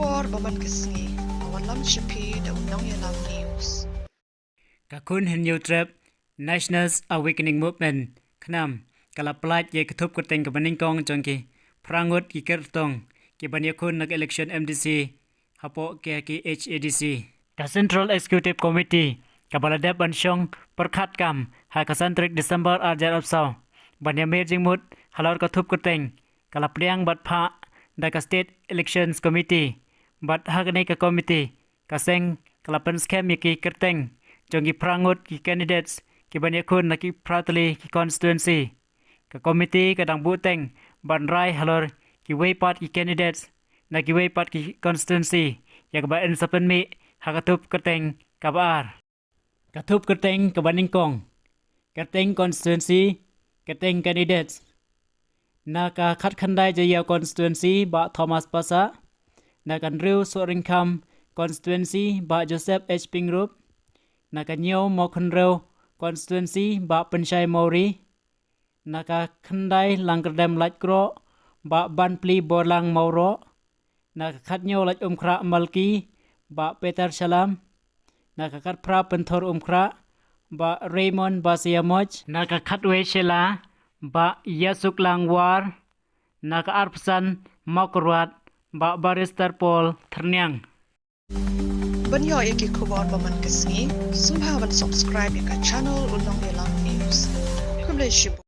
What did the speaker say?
kubor baman kesngi awalam shipi da undang yalam news กะคุณเห็นยูทริป National Awakening Movement ขนำกะลับปลายเยกระทบกดเต็งกับบันนิงกองจงกีพรางดกีเกิดตงกีบันยคุณนัก election MDC ฮัปโปเกกี HADC กะ Central Executive Committee กับบลาเดบบันชงประคัดกรรมหากสันตริก December อาจารย์อับเซาบันยาเมจิงมุดฮาลอดกระทบกดเต็งกะลับเลี้ยงบัดพะได้กะ State Elections Committee บัดฮักในกะ Committee กะเซงกะลับเป็นสแคมยกีเกิดเต็งจงกีพรางดกี candidates กีบันยคุณนักกีพรตลีกี constituency กะ committee กะดังบูเต็งบันไรฮัลโลกีเวปัดกี candidates นักกีเวปัดกี constituency อยากบันสับเป็นมีหากระทุบกระเต็งกับอาร์กระทุบกระเต็งกับบันนิงกองกระเต็ง constituency กระเต็ง candidates นักคัดคันได้จะยาว constituency บะ Thomas Pasa นักกันริวสริงคำ constituency บะ Joseph H. Pingrub นักเนียวมอคันเร็ว constituency บะเป็นชัยมอรีนักขันได้ลังกระเดมลัดกรอบะบันปลีบอลังมอรอนักขัดเนียวลัดครามัลกีบะเปเตอร์ชลามนักขัดพระเป็นทอร์คราบะเรมอนบาเซียมอจนักขัดเวเชลาบะยาสุกลังวาร์นักอาร์พสันมอกรวัดบะบาริสเตอร์พอลทรเนียงbanyo iki kubor baman kesngi sumha ban subscribe ya channel undang yalam news kumle shibu